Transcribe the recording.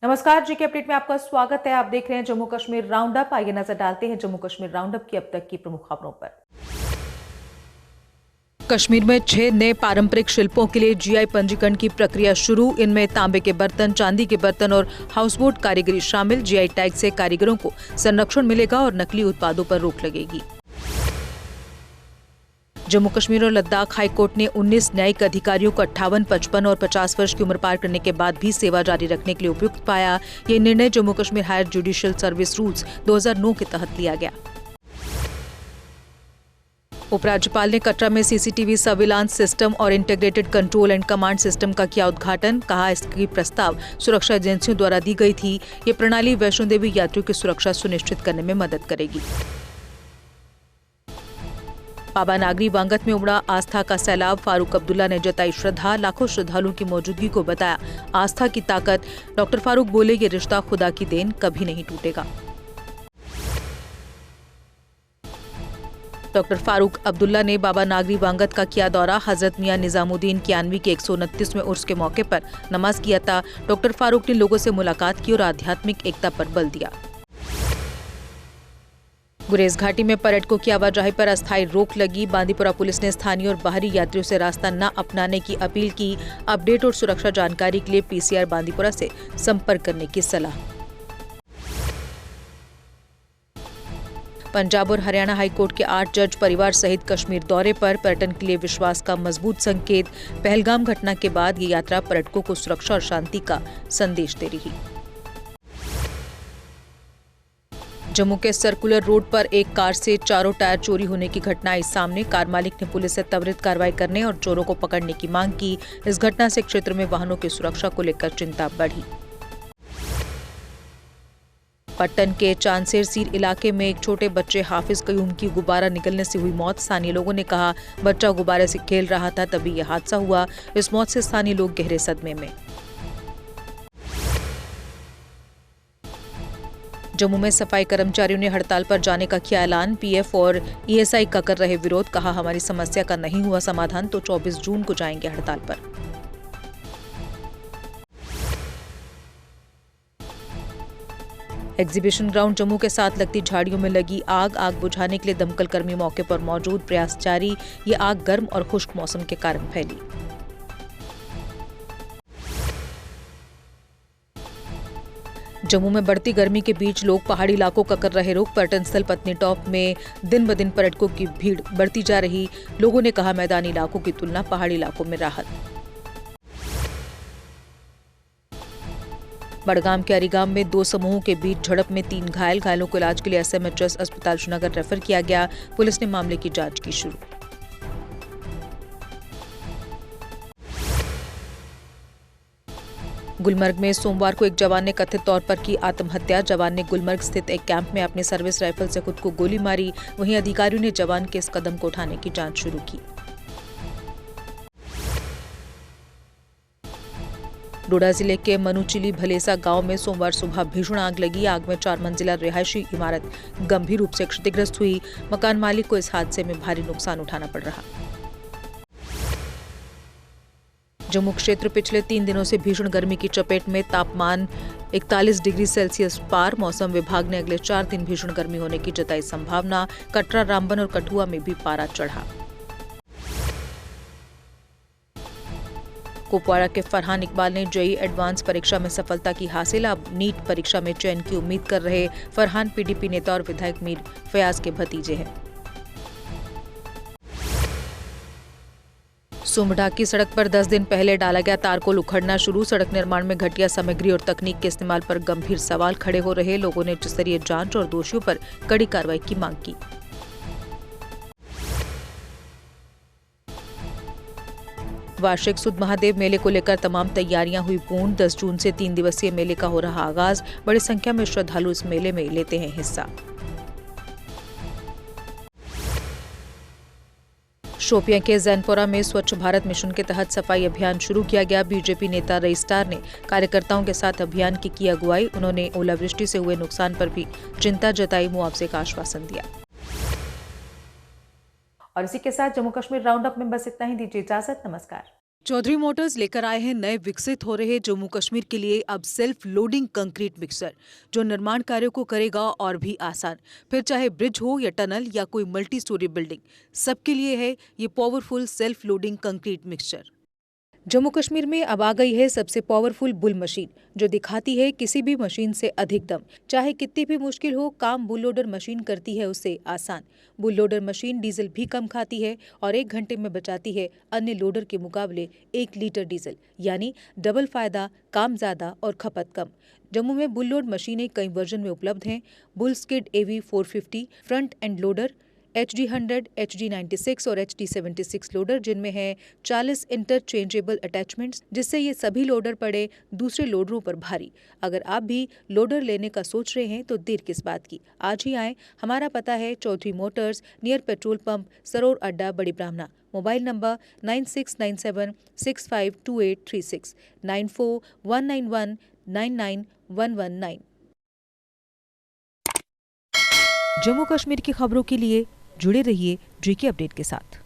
नमस्कार, GK update में आपका स्वागत है। आप देख रहे हैं जम्मू कश्मीर राउंड अप। आइए नजर डालते हैं जम्मू कश्मीर राउंड अप की अब तक की प्रमुख खबरों पर। कश्मीर में 6 नए पारंपरिक शिल्पों के लिए जीआई पंजीकरण की प्रक्रिया शुरू। इनमें तांबे के बर्तन, चांदी के बर्तन और हाउसबोट कारीगरी शामिल। जीआई टैग से कारीगरों को संरक्षण मिलेगा और नकली उत्पादों पर रोक लगेगी। जम्मू कश्मीर और लद्दाख हाईकोर्ट ने 19 न्यायिक अधिकारियों को 58, 55 और 50 वर्ष की उम्र पार करने के बाद भी सेवा जारी रखने के लिए उपयुक्त पाया। ये निर्णय Jammu Kashmir higher judicial service rules 2009 के तहत लिया गया। उपराज्यपाल ने कटरा में सीसीटीवी सर्विलांस सिस्टम और integrated control and command system का किया उद्घाटन। कहा, इसकी प्रस्ताव सुरक्षा एजेंसियों द्वारा दी गई थी। ये प्रणाली वैष्णो देवी यात्रियों की सुरक्षा सुनिश्चित करने में मदद करेगी। बाबा नागरी वांगत में उमड़ा आस्था का सैलाब। फारूक अब्दुल्ला ने जताई श्रद्धा। लाखों श्रद्धालुओं की मौजूदगी को बताया आस्था की ताकत। डॉक्टर फारूक बोले, ये रिश्ता खुदा की देन कभी नहीं टूटेगा। डॉक्टर फारूक अब्दुल्ला ने बाबा नागरी वांगत का किया दौरा। हजरत मियां निजामुद्दीन कियानवी के 129वें उर्स के मौके पर नमाज किया था। डॉक्टर फारूक ने लोगों से मुलाकात की और आध्यात्मिक एकता पर बल दिया। गुरेज घाटी में पर्यटकों की आवाजाही पर अस्थायी रोक लगी। बांदीपुरा पुलिस ने स्थानीय और बाहरी यात्रियों से रास्ता न अपनाने की अपील की। अपडेट और सुरक्षा जानकारी के लिए पीसीआर बांदीपुरा से संपर्क करने की सलाह। पंजाब और हरियाणा हाईकोर्ट के 8 जज परिवार सहित कश्मीर दौरे पर। पर्यटन के लिए विश्वास का मजबूत संकेत। पहलगाम घटना के बाद ये यात्रा पर्यटकों को सुरक्षा और शांति का संदेश दे रही। जम्मू के सर्कुलर रोड पर एक कार से चारों टायर चोरी होने की घटना आई सामने। कार मालिक ने पुलिस से त्वरित कार्रवाई करने और चोरों को पकड़ने की मांग की। इस घटना से क्षेत्र में वाहनों की सुरक्षा को लेकर चिंता बढ़ी। पट्टन के चांसेर सीर इलाके में एक छोटे बच्चे हाफिज कयूम की गुब्बारा निकलने से हुई मौत। स्थानीय लोगों ने कहा, बच्चा गुब्बारे से खेल रहा था तभी यह हादसा हुआ। इस मौत से स्थानीय लोग गहरे सदमे में। जम्मू में सफाई कर्मचारियों ने हड़ताल पर जाने का किया ऐलान। पीएफ और ईएसआई का कर रहे विरोध। कहा, हमारी समस्या का नहीं हुआ समाधान तो 24 जून को जाएंगे हड़ताल पर। एग्जीबिशन ग्राउंड जम्मू के साथ लगती झाड़ियों में लगी आग। आग बुझाने के लिए दमकल कर्मी मौके पर मौजूद। प्रयास जारी। ये आग गर्म और खुश्क मौसम के कारण फैली। जम्मू में बढ़ती गर्मी के बीच लोग पहाड़ी इलाकों का कर रहे रुख। पर्यटन स्थल पत्नी टॉप में दिन ब दिन पर्यटकों की भीड़ बढ़ती जा रही। लोगों ने कहा, मैदानी इलाकों की तुलना पहाड़ी इलाकों में राहत। बड़गाम के अरीगाम में 2 समूहों के बीच झड़प में 3 घायल। घायलों को इलाज के लिए एसएमएचएस अस्पताल श्रीनगर रेफर किया गया। पुलिस ने मामले की जांच की शुरू। गुलमर्ग में सोमवार को एक जवान ने कथित तौर पर की आत्महत्या। जवान ने गुलमर्ग स्थित एक कैंप में अपनी सर्विस राइफल से खुद को गोली मारी। वहीं अधिकारियों ने जवान के इस कदम को उठाने की जांच शुरू की। डोडा जिले के मनुचिली भलेसा गांव में सोमवार सुबह भीषण आग लगी। आग में 4 मंजिला रिहायशी इमारत गंभीर रूप से क्षतिग्रस्त हुई। मकान मालिक को इस हादसे में भारी नुकसान उठाना पड़ रहा। जम्मू क्षेत्र पिछले 3 दिनों से भीषण गर्मी की चपेट में। तापमान 41 डिग्री सेल्सियस पार। मौसम विभाग ने अगले 4 दिन भीषण गर्मी होने की जताई संभावना। कटरा, रामबन और कठुआ में भी पारा चढ़ा। कुपवाड़ा के फरहान इकबाल ने जेईई एडवांस परीक्षा में सफलता की हासिल। अब नीट परीक्षा में चयन की उम्मीद कर रहे फरहान पीडीपी नेता और विधायक मीर फयाज के भतीजे हैं। सोमडा की सड़क पर 10 दिन पहले डाला गया तारकोल उखड़ना शुरू। सड़क निर्माण में घटिया सामग्री और तकनीक के इस्तेमाल पर गंभीर सवाल खड़े हो रहे। लोगों ने उच्चस्तरीय जांच और दोषियों पर कड़ी कार्रवाई की मांग की। वार्षिक सुध महादेव मेले को लेकर तमाम तैयारियां हुई पूर्ण। 10 जून से 3 दिवसीय मेले का हो रहा आगाज। बड़ी संख्या में श्रद्धालु इस मेले में लेते हैं हिस्सा। शोपियां के जैनपुरा में स्वच्छ भारत मिशन के तहत सफाई अभियान शुरू किया गया। बीजेपी नेता रईस्टार ने कार्यकर्ताओं के साथ अभियान की अगुवाई। उन्होंने ओलावृष्टि से हुए नुकसान पर भी चिंता जताई। मुआवजे का आश्वासन दिया। और इसी के साथ जम्मू कश्मीर राउंड अप में बस इतना ही। दीजिए इजाजत। नमस्कार। चौधरी मोटर्स लेकर आए हैं नए विकसित हो रहे जम्मू कश्मीर के लिए अब सेल्फ लोडिंग कंक्रीट मिक्सर, जो निर्माण कार्यों को करेगा और भी आसान। फिर चाहे ब्रिज हो या टनल या कोई मल्टी स्टोरी बिल्डिंग, सबके लिए है ये powerful self loading concrete mixture. Jammu Kashmir में अब आ गई है सबसे पावरफुल बुल मशीन, जो दिखाती है किसी भी मशीन से अधिक दम। चाहे कितनी भी मुश्किल हो, काम बुल लोडर मशीन करती है उसे आसान। बुल लोडर मशीन डीजल भी कम खाती है और 1 घंटे में बचाती है अन्य लोडर के मुकाबले 1 लीटर डीजल, यानी डबल फायदा, काम ज्यादा और खपत कम। जम्मू में बुल लोड मशीनें कई वर्जन में उपलब्ध हैं। Bull skid AV 450 front end loader, HD100, HD96 और HD76 लोडर, जिनमें है 40 इंटरचेंजेबल अटैचमेंट्स, जिससे ये सभी लोडर पड़े दूसरे लोडरों पर भारी। अगर आप भी लोडर लेने का सोच रहे हैं तो देर किस बात की, आज ही आएं। हमारा पता है Chaudhary motors, near petrol pump, Saror अड्डा, बड़ी ब्राह्मणा। Mobile number 9697652836, 9419199119। जम्मू कश्मीर की खबरों के लिए जुड़े रहिए GK अपडेट के साथ।